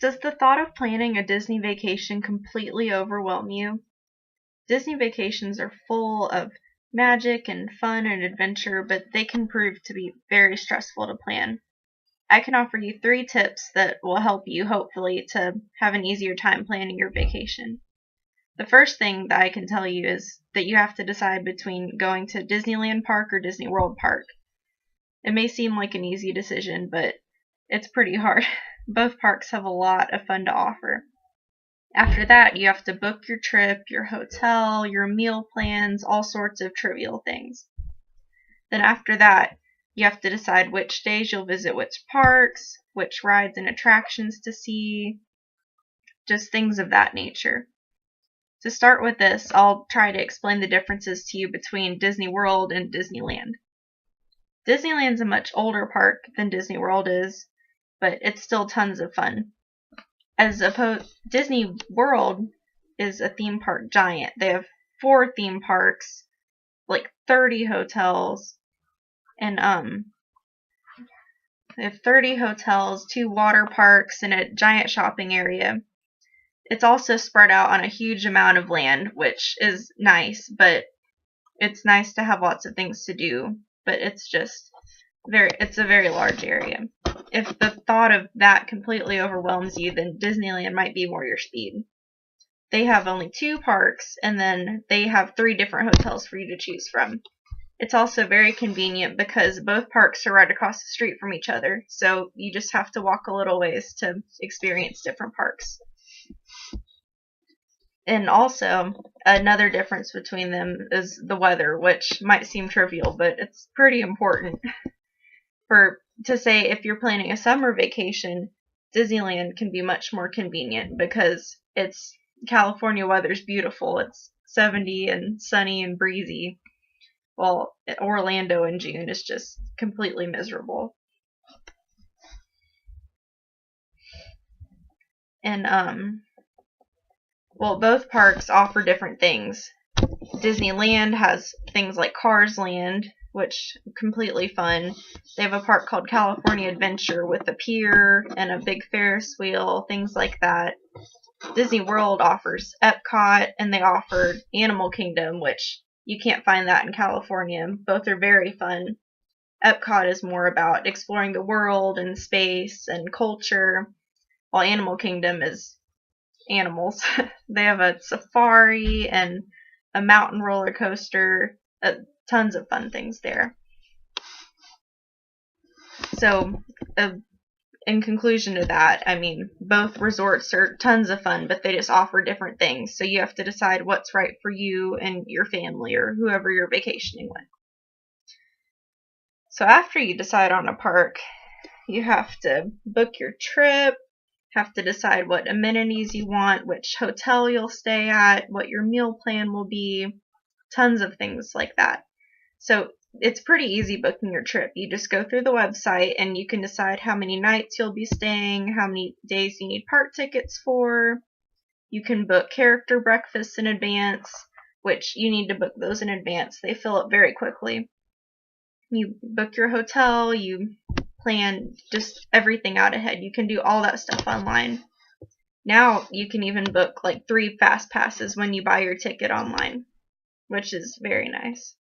Does the thought of planning a Disney vacation completely overwhelm you? Disney vacations are full of magic and fun and adventure, but they can prove to be very stressful to plan. I can offer you 3 tips that will help you, hopefully, to have an easier time planning your vacation. The first thing that I can tell you is that you have to decide between going to Disneyland Park or Disney World Park. It may seem like an easy decision, but it's pretty hard. Both parks have a lot of fun to offer. After that, you have to book your trip, your hotel, your meal plans, all sorts of trivial things. Then after that, you have to decide which days you'll visit which parks, which rides and attractions to see, just things of that nature. To start with this, I'll try to explain the differences to you between Disney World and Disneyland. Disneyland's a much older park than Disney World is, but it's still tons of fun. Disney World is a theme park giant. They have 4 theme parks, like 30 hotels, and they have 30 hotels, 2 water parks, and a giant shopping area. It's also spread out on a huge amount of land, which is nice, but it's nice to have lots of things to do, but it's a very large area. If the thought of that completely overwhelms you, then Disneyland might be more your speed. They have only 2 parks, and then they have 3 different hotels for you to choose from. It's also very convenient because both parks are right across the street from each other, so you just have to walk a little ways to experience different parks. And also, another difference between them is the weather, which might seem trivial, but it's pretty important. To say if you're planning a summer vacation, Disneyland can be much more convenient because California weather's beautiful. It's 70 and sunny and breezy, while Orlando in June is just completely miserable. And both parks offer different things. Disneyland has things like Cars Land, which is completely fun. They have a park called California Adventure with a pier and a big Ferris wheel, things like that. Disney World offers Epcot, and they offer Animal Kingdom, which you can't find that in California. Both are very fun. Epcot is more about exploring the world and space and culture, while Animal Kingdom is animals. They have a safari and a mountain roller coaster, tons of fun things there. So, in conclusion to that, I mean, both resorts are tons of fun, but they just offer different things. So you have to decide what's right for you and your family or whoever you're vacationing with. So after you decide on a park, you have to book your trip, have to decide what amenities you want, which hotel you'll stay at, what your meal plan will be, tons of things like that. So it's pretty easy booking your trip. You just go through the website and you can decide how many nights you'll be staying, how many days you need park tickets for. You can book character breakfasts in advance, which you need to book those in advance. They fill up very quickly. You book your hotel, you plan just everything out ahead. You can do all that stuff online. Now you can even book like 3 fast passes when you buy your ticket online, which is very nice.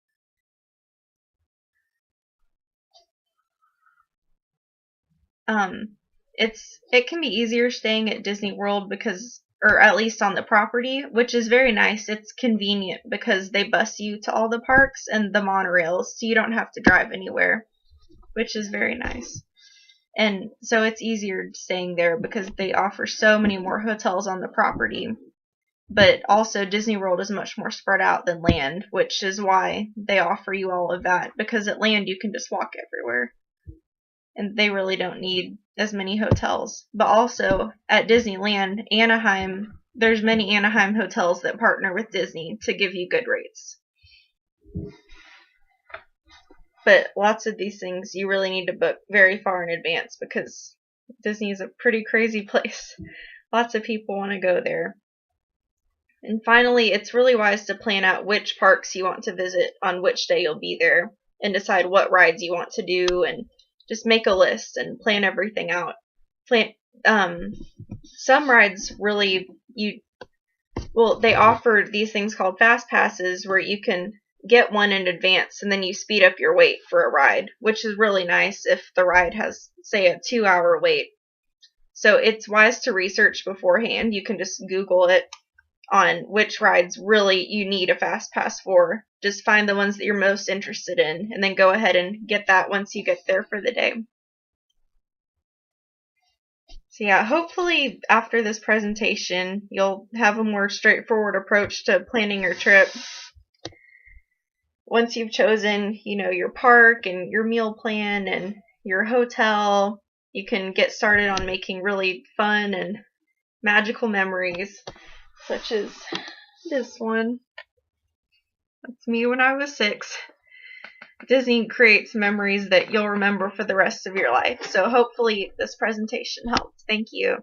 It can be easier staying at Disney World or at least on the property, which is very nice. It's convenient because they bus you to all the parks and the monorails, so you don't have to drive anywhere, which is very nice. And so it's easier staying there because they offer so many more hotels on the property. But also Disney World is much more spread out than Land, which is why they offer you all of that, because at Land you can just walk everywhere. And they really don't need as many hotels. But also, at Disneyland, Anaheim, there's many Anaheim hotels that partner with Disney to give you good rates. But lots of these things you really need to book very far in advance because Disney is a pretty crazy place. Lots of people want to go there. And finally, it's really wise to plan out which parks you want to visit on which day you'll be there and decide what rides you want to do and just make a list and plan everything out. some rides really, they offer these things called fast passes where you can get one in advance and then you speed up your wait for a ride, which is really nice if the ride has, say, a 2-hour wait. So it's wise to research beforehand. You can just Google it on which rides really you need a fast pass for. Just find the ones that you're most interested in and then go ahead and get that once you get there for the day. So yeah, hopefully after this presentation, you'll have a more straightforward approach to planning your trip. Once you've chosen, your park and your meal plan and your hotel, you can get started on making really fun and magical memories, such as this one. That's me when I was 6. Disney creates memories that you'll remember for the rest of your life. So hopefully this presentation helped. Thank you.